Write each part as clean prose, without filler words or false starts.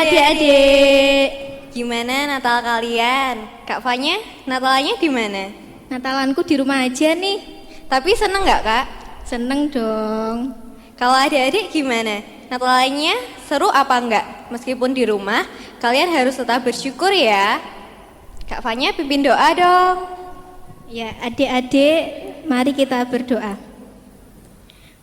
adik-adik. Gimana Natal kalian? Kak Fanya, Natalnya di mana? Natalanku di rumah aja nih. Tapi seneng nggak Kak? Seneng dong. Kalau adik-adik gimana? Natalnya seru apa enggak? Meskipun di rumah, kalian harus tetap bersyukur ya. Kak Fanya pimpin doa dong. Ya adik-adik, mari kita berdoa.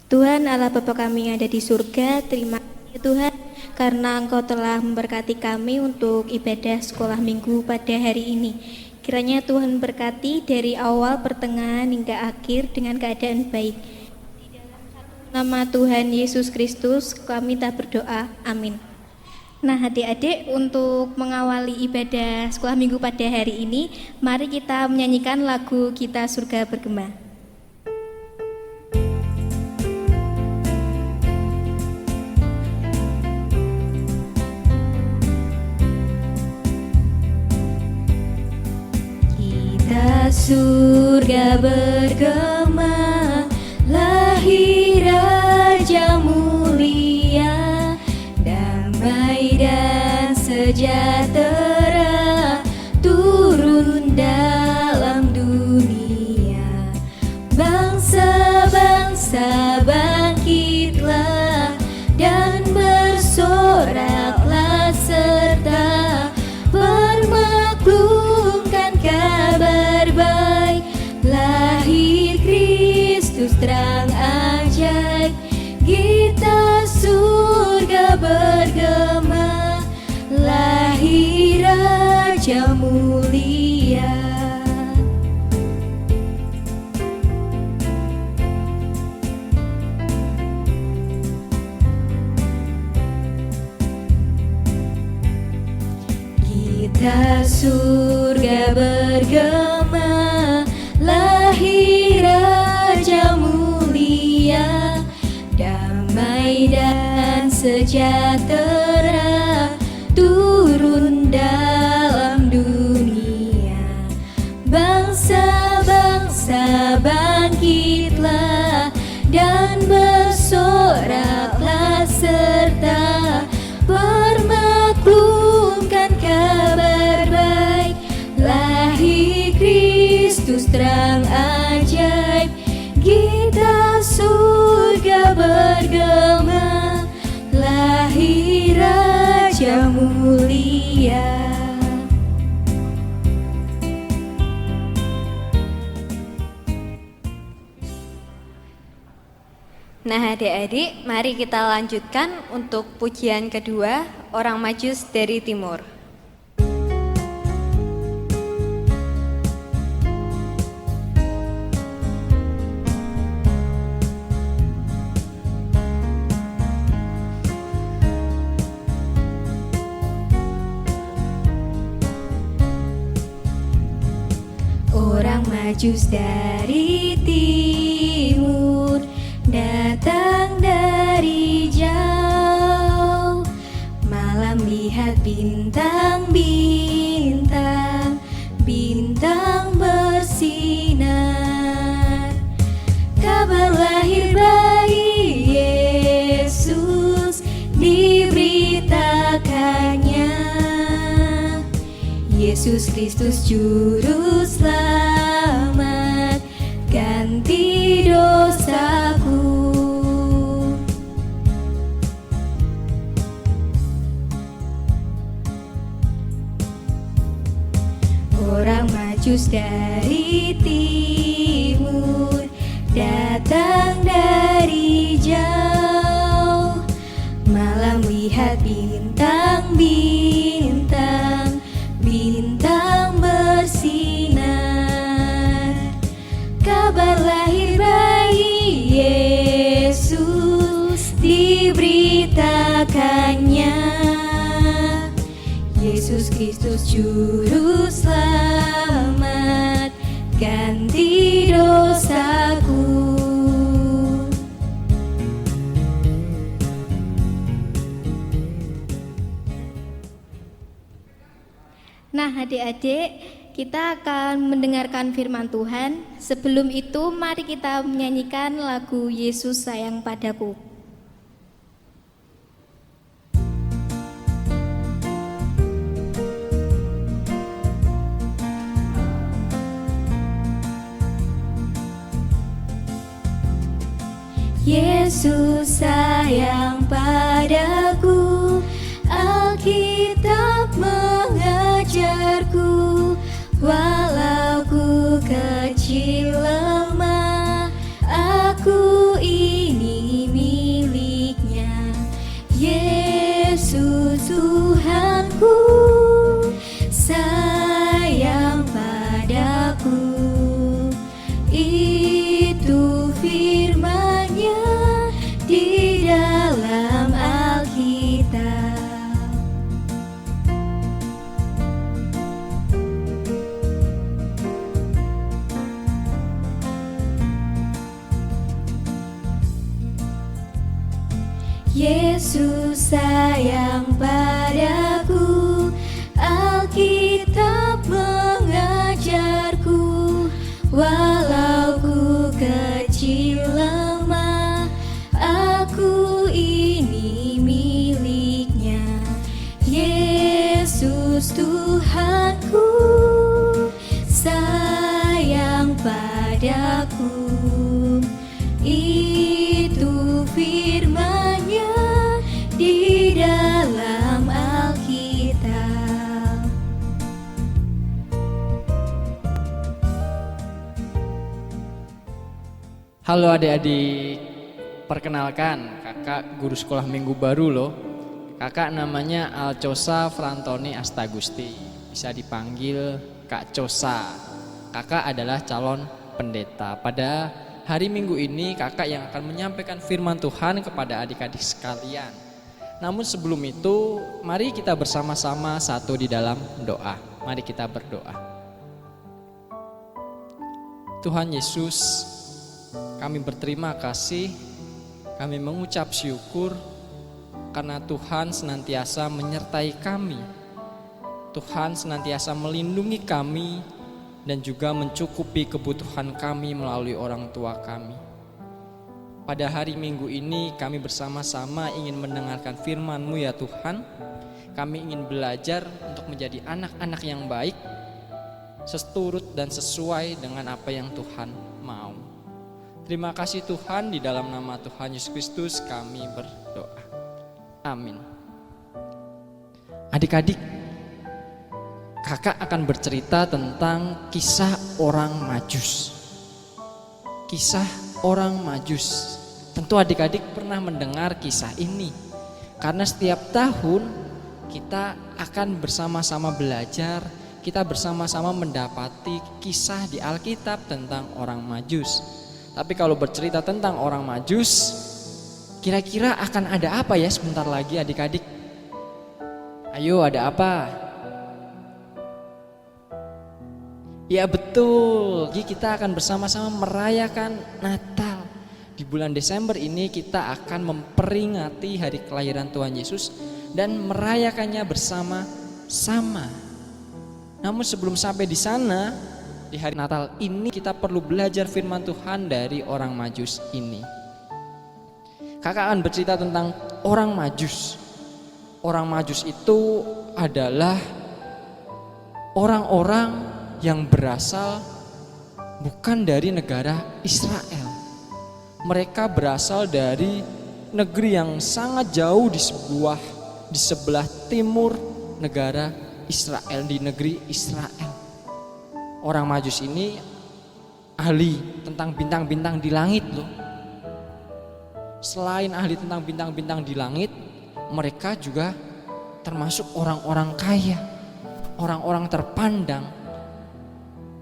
Tuhan Allah Bapa kami yang ada di surga, terima kasih Tuhan karena Engkau telah memberkati kami untuk ibadah sekolah minggu pada hari ini. Kiranya Tuhan berkati dari awal, pertengahan hingga akhir dengan keadaan baik. Di dalam satu nama Tuhan Yesus Kristus kami tak berdoa, amin. Nah adik-adik, untuk mengawali ibadah sekolah minggu pada hari ini, mari kita menyanyikan lagu Kita Surga Bergema. Kita surga bergema, lahir Raja mulia, damai dan sejahtera turun dalam dunia. Bangsa-bangsa bangkitlah dan bersoraklah serta bermaklumkan kabar baik. Lahir Kristus terang ajaib, kita surga bergema, lahir Raja mulia. Kita surga bergema, lahir Raja mulia, damai dan sejahtera turun dalam dunia. Bangsa-bangsa bangkitlah dan bersoraklah serta bermaklumkan kabar baik. Lahir Kristus terang ajaib, kita surga bergema, lahir Raja mulia. Nah adik-adik, mari kita lanjutkan untuk pujian kedua, Orang Majus dari Timur. Orang Majus dari timur, datang dari jauh, malam lihat bintang-bintang, bintang bersinar. Kabar lahir bayi Yesus diberitakannya. Yesus Kristus Juru Selamat, ganti dosaku. Orang Majus dari timur, datang dari jauh, malam lihat bintang-bintang, bintang bersinar. Kabar lahir bayi Yesus diberitakannya. Yesus Kristus Juru Selamat, ganti dosaku. Nah adik-adik, kita akan mendengarkan firman Tuhan. Sebelum itu mari kita menyanyikan lagu Yesus Sayang Padaku. Yesus sayang padaku, Alkitab mengajarku, walau ku kecil lemah, aku ini miliknya. Yesus Tuhanku sayang padaku, itu firman-Nya di dalam Alkitab. Yesus sayang padaku, Alkitab mengajarku, walau ku kecil lemah, aku ini miliknya. Yesus Tuhanku sayang padaku, itu firman-Nya di dalam Alkitab. Halo adik-adik, perkenalkan kakak guru sekolah minggu baru loh. Kakak namanya Alcosa Frantoni Astagusti, bisa dipanggil Kak Cosa. Kakak adalah calon pendeta. Pada hari Minggu ini kakak yang akan menyampaikan firman Tuhan kepada adik-adik sekalian. Namun sebelum itu, mari kita bersama-sama satu di dalam doa. Mari kita berdoa. Tuhan Yesus, kami berterima kasih, kami mengucap syukur karena Tuhan senantiasa menyertai kami. Tuhan senantiasa melindungi kami dan juga mencukupi kebutuhan kami melalui orang tua kami. Pada hari Minggu ini kami bersama-sama ingin mendengarkan firman-Mu ya Tuhan. Kami ingin belajar untuk menjadi anak-anak yang baik, seturut dan sesuai dengan apa yang Tuhan mau. Terima kasih Tuhan, di dalam nama Tuhan Yesus Kristus kami berdoa. Amin. Adik-adik, kakak akan bercerita tentang kisah orang Majus. Kisah orang Majus. Tentu adik-adik pernah mendengar kisah ini, karena setiap tahun kita akan bersama-sama belajar, kita bersama-sama mendapati kisah di Alkitab tentang orang Majus. Tapi kalau bercerita tentang orang Majus, kira-kira akan ada apa ya sebentar lagi adik-adik? Ayo, ada apa? Ya betul, jadi kita akan bersama-sama merayakan Natal. Di bulan Desember ini kita akan memperingati hari kelahiran Tuhan Yesus dan merayakannya bersama-sama. Namun sebelum sampai di sana, di hari Natal ini kita perlu belajar firman Tuhan dari orang Majus ini. Kakak akan bercerita tentang orang Majus. Orang Majus itu adalah orang-orang yang berasal bukan dari negara Israel. Mereka berasal dari negeri yang sangat jauh di sebelah timur negara Israel, di negeri Israel. Orang Majus ini ahli tentang bintang-bintang di langit loh. Selain ahli tentang bintang-bintang di langit, mereka juga termasuk orang-orang kaya, orang-orang terpandang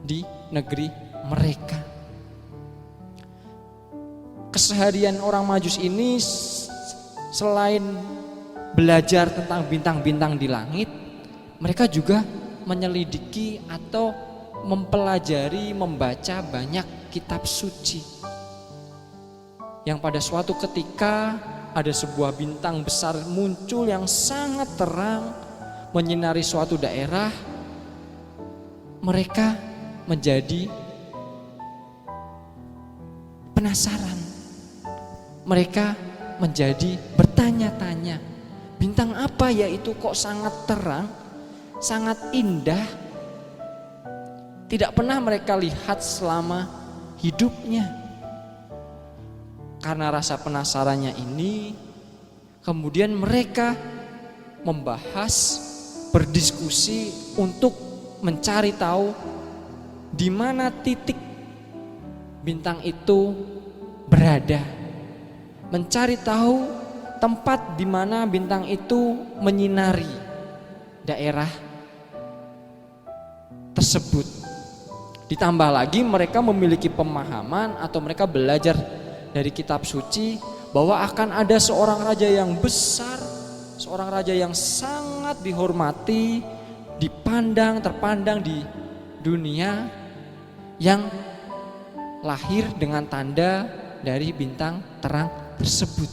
di negeri mereka. Keseharian orang Majus ini selain belajar tentang bintang-bintang di langit, mereka juga menyelidiki atau mempelajari, membaca banyak kitab suci. Yang pada suatu ketika ada sebuah bintang besar muncul yang sangat terang menyinari suatu daerah. Mereka menjadi penasaran. Mereka menjadi bertanya-tanya, bintang apa ya itu kok sangat terang, sangat indah, tidak pernah mereka lihat selama hidupnya. Karena rasa penasarannya ini, kemudian mereka membahas, berdiskusi untuk mencari tahu di mana titik bintang itu berada. Mencari tahu tempat di mana bintang itu menyinari daerah tersebut. Ditambah lagi mereka memiliki pemahaman atau mereka belajar dari kitab suci bahwa akan ada seorang raja yang besar, seorang raja yang sangat dihormati, dipandang, terpandang di dunia, yang lahir dengan tanda dari bintang terang tersebut.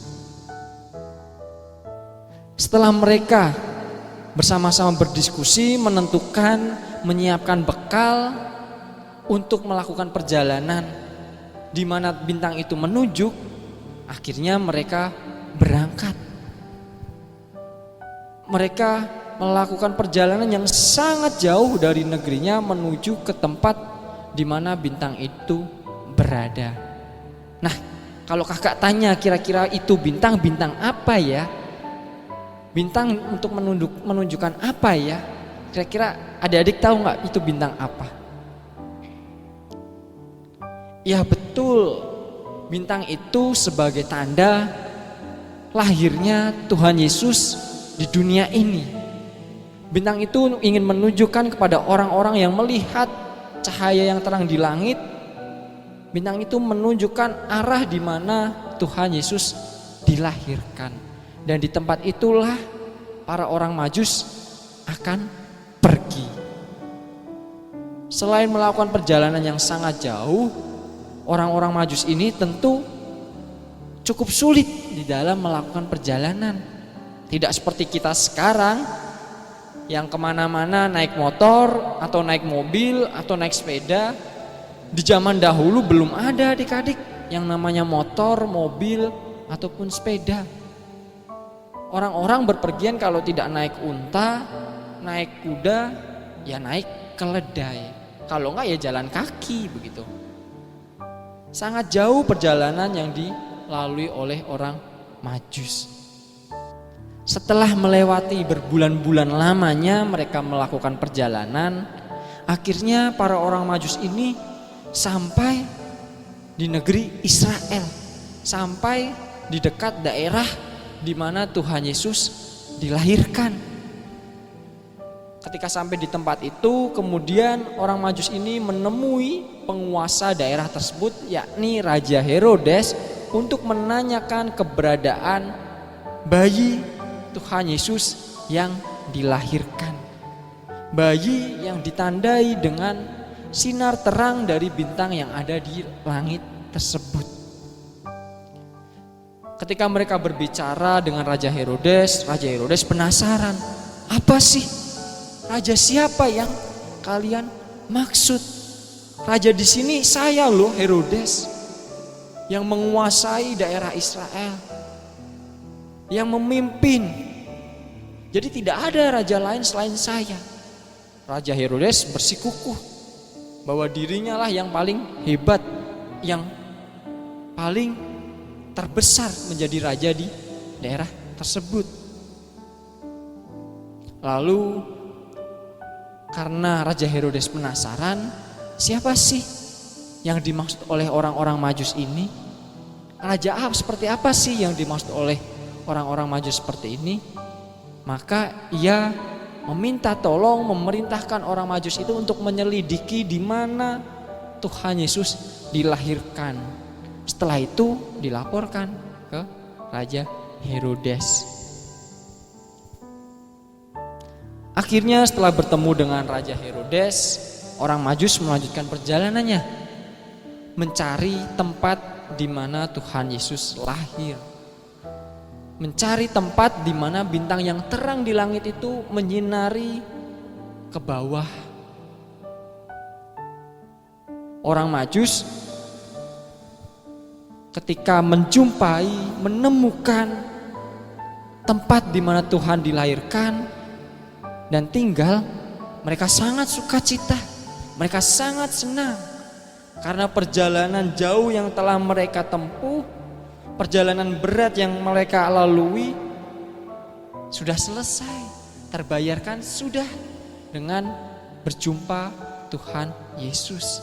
Setelah mereka bersama-sama berdiskusi, menentukan, menyiapkan bekal untuk melakukan perjalanan di mana bintang itu menunjuk, akhirnya mereka berangkat. Mereka melakukan perjalanan yang sangat jauh dari negerinya menuju ke tempat di mana bintang itu berada. Nah, kalau kakak tanya kira-kira itu bintang apa ya? Bintang untuk menunjukkan apa ya? Kira-kira adik-adik tahu nggak itu bintang apa? Ya betul, bintang itu sebagai tanda lahirnya Tuhan Yesus di dunia ini. Bintang itu ingin menunjukkan kepada orang-orang yang melihat cahaya yang terang di langit. Bintang itu menunjukkan arah di mana Tuhan Yesus dilahirkan. Dan di tempat itulah para orang Majus akan pergi. Selain melakukan perjalanan yang sangat jauh, orang-orang Majus ini tentu cukup sulit di dalam melakukan perjalanan. Tidak seperti kita sekarang yang kemana-mana naik motor atau naik mobil atau naik sepeda. Di zaman dahulu belum ada adik-adik yang namanya motor, mobil ataupun sepeda. Orang-orang berpergian kalau tidak naik unta, naik kuda, ya naik keledai. Kalau enggak ya jalan kaki begitu. Sangat jauh perjalanan yang dilalui oleh orang Majus. Setelah melewati berbulan-bulan lamanya mereka melakukan perjalanan, akhirnya para orang Majus ini sampai di negeri Israel, sampai di dekat daerah di mana Tuhan Yesus dilahirkan. Ketika sampai di tempat itu, kemudian orang Majus ini menemui penguasa daerah tersebut, yakni Raja Herodes, untuk menanyakan keberadaan bayi Tuhan Yesus yang dilahirkan. Bayi yang ditandai dengan sinar terang dari bintang yang ada di langit tersebut. Ketika mereka berbicara dengan Raja Herodes penasaran, apa sih? Raja siapa yang kalian maksud? Raja di sini saya loh, Herodes, yang menguasai daerah Israel, yang memimpin. Jadi tidak ada raja lain selain saya. Raja Herodes bersikukuh bahwa dirinya lah yang paling hebat, yang paling terbesar menjadi raja di daerah tersebut. Lalu karena Raja Herodes penasaran, siapa sih yang dimaksud oleh orang-orang Majus ini? Raja seperti apa sih yang dimaksud oleh orang-orang Majus seperti ini? Maka ia meminta tolong, memerintahkan orang Majus itu untuk menyelidiki di mana Tuhan Yesus dilahirkan. Setelah itu dilaporkan ke Raja Herodes. Akhirnya setelah bertemu dengan Raja Herodes, orang Majus melanjutkan perjalanannya mencari tempat di mana Tuhan Yesus lahir. Mencari tempat di mana bintang yang terang di langit itu menyinari ke bawah. Orang Majus ketika menjumpai, menemukan tempat di mana Tuhan dilahirkan dan tinggal, mereka sangat sukacita, mereka sangat senang karena perjalanan jauh yang telah mereka tempuh perjalanan berat yang mereka lalui sudah selesai, terbayarkan sudah dengan berjumpa Tuhan Yesus.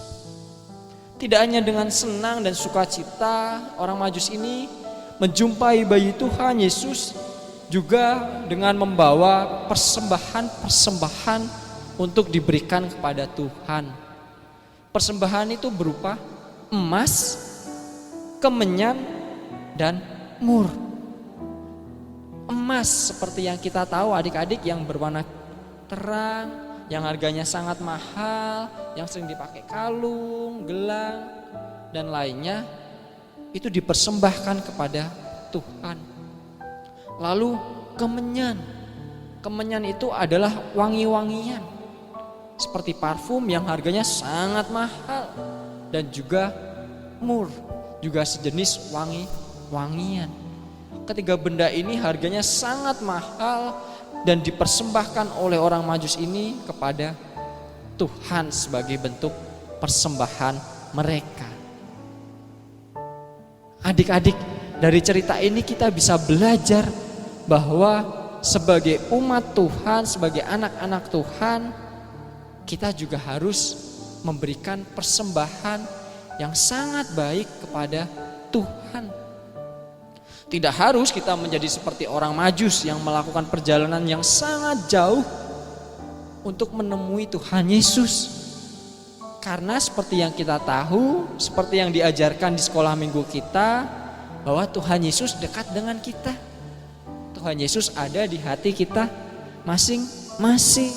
Tidak hanya dengan senang dan sukacita orang Majus ini menjumpai bayi Tuhan Yesus, juga dengan membawa persembahan-persembahan untuk diberikan kepada Tuhan. Persembahan itu berupa emas, kemenyan, dan mur. Emas seperti yang kita tahu adik-adik, yang berwarna terang, yang harganya sangat mahal, yang sering dipakai kalung, gelang, dan lainnya, itu dipersembahkan kepada Tuhan. Lalu kemenyan. Kemenyan itu adalah wangi-wangian, seperti parfum yang harganya sangat mahal. Dan juga mur, juga sejenis wangi-wangian. Ketiga benda ini harganya sangat mahal dan dipersembahkan oleh orang Majus ini kepada Tuhan sebagai bentuk persembahan mereka. Adik-adik, dari cerita ini kita bisa belajar bahwa sebagai umat Tuhan, sebagai anak-anak Tuhan, kita juga harus memberikan persembahan yang sangat baik kepada Tuhan. Tidak harus kita menjadi seperti orang Majus yang melakukan perjalanan yang sangat jauh untuk menemui Tuhan Yesus. Karena seperti yang kita tahu, seperti yang diajarkan di sekolah minggu kita, bahwa Tuhan Yesus dekat dengan kita. Tuhan Yesus ada di hati kita masing-masing.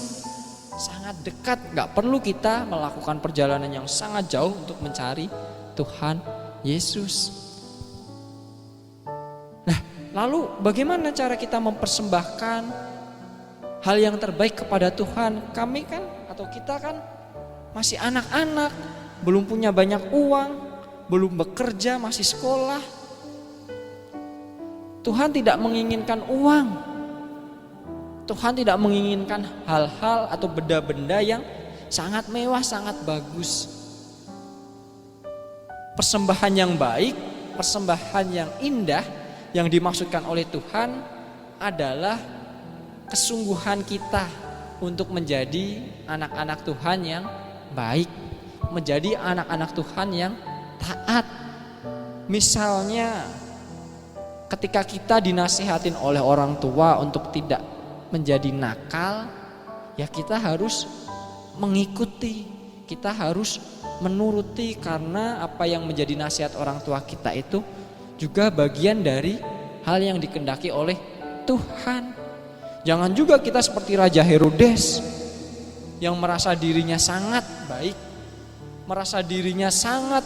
Sangat dekat, gak perlu kita melakukan perjalanan yang sangat jauh untuk mencari Tuhan Yesus. Nah, lalu bagaimana cara kita mempersembahkan hal yang terbaik kepada Tuhan? Kita kan masih anak-anak, belum punya banyak uang, belum bekerja, masih sekolah. Tuhan tidak menginginkan uang. Tuhan tidak menginginkan hal-hal atau benda-benda yang sangat mewah, sangat bagus. Persembahan yang baik, persembahan yang indah yang dimaksudkan oleh Tuhan adalah kesungguhan kita untuk menjadi anak-anak Tuhan yang baik, menjadi anak-anak Tuhan yang taat. Misalnya ketika kita dinasihatin oleh orang tua untuk tidak menjadi nakal, ya kita harus mengikuti, kita harus menuruti, karena apa yang menjadi nasihat orang tua kita itu juga bagian dari hal yang dikehendaki oleh Tuhan. Jangan juga kita seperti Raja Herodes yang merasa dirinya sangat baik, merasa dirinya sangat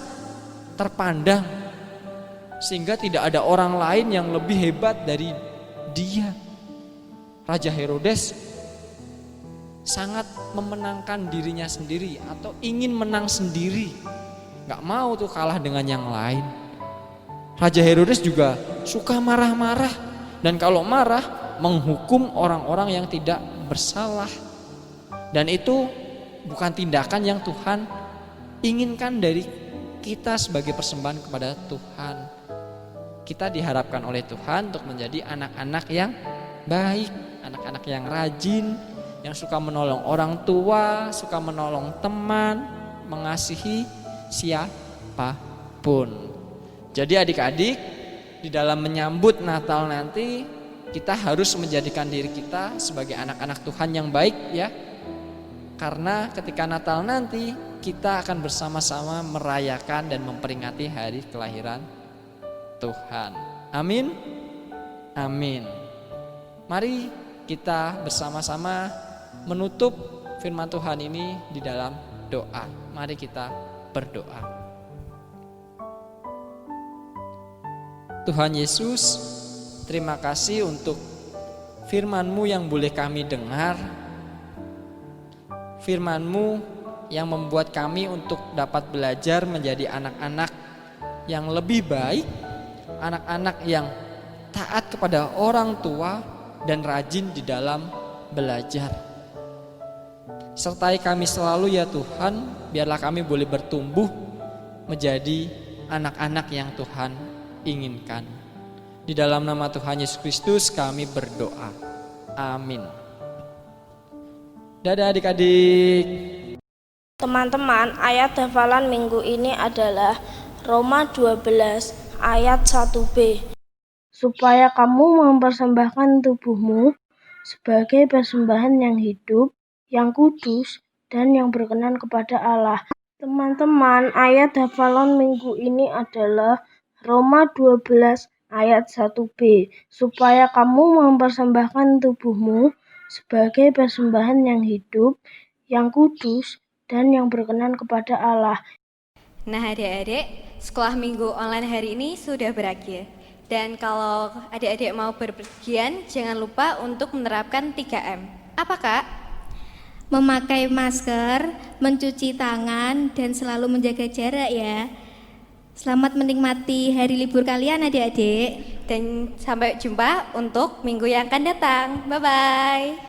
terpandang, sehingga tidak ada orang lain yang lebih hebat dari dia. Raja Herodes sangat memenangkan dirinya sendiri atau ingin menang sendiri, gak mau tuh kalah dengan yang lain. Raja Herodes juga suka marah-marah, dan kalau marah menghukum orang-orang yang tidak bersalah. Dan itu bukan tindakan yang Tuhan inginkan dari kita sebagai persembahan kepada Tuhan. Kita diharapkan oleh Tuhan untuk menjadi anak-anak yang baik, anak-anak yang rajin, yang suka menolong orang tua, suka menolong teman, mengasihi siapapun. Jadi adik-adik, di dalam menyambut Natal nanti, kita harus menjadikan diri kita sebagai anak-anak Tuhan yang baik ya. Karena ketika Natal nanti, kita akan bersama-sama merayakan dan memperingati hari kelahiran Tuhan. Amin. Amin. Mari kita bersama-sama menutup firman Tuhan ini di dalam doa. Mari kita berdoa. Tuhan Yesus, terima kasih untuk firman-Mu yang boleh kami dengar. Firman-Mu yang membuat kami untuk dapat belajar menjadi anak-anak yang lebih baik, anak-anak yang taat kepada orang tua dan rajin di dalam belajar. Sertai kami selalu ya Tuhan, biarlah kami boleh bertumbuh menjadi anak-anak yang Tuhan inginkan. Di dalam nama Tuhan Yesus Kristus kami berdoa. Amin. Dadah adik-adik. Teman-teman, ayat hafalan minggu ini adalah Roma 12 ayat 1b. Supaya kamu mempersembahkan tubuhmu sebagai persembahan yang hidup, yang kudus, dan yang berkenan kepada Allah. Teman-teman, ayat hafalan minggu ini adalah Roma 12 ayat 1b. Supaya kamu mempersembahkan tubuhmu sebagai persembahan yang hidup, yang kudus, dan yang berkenan kepada Allah. Nah adik-adik, sekolah minggu online hari ini sudah berakhir. Dan kalau adik-adik mau berpergian, jangan lupa untuk menerapkan 3M. Apa Kak? Memakai masker, mencuci tangan, dan selalu menjaga jarak ya. Selamat menikmati hari libur kalian adik-adik. Dan sampai jumpa untuk minggu yang akan datang. Bye-bye.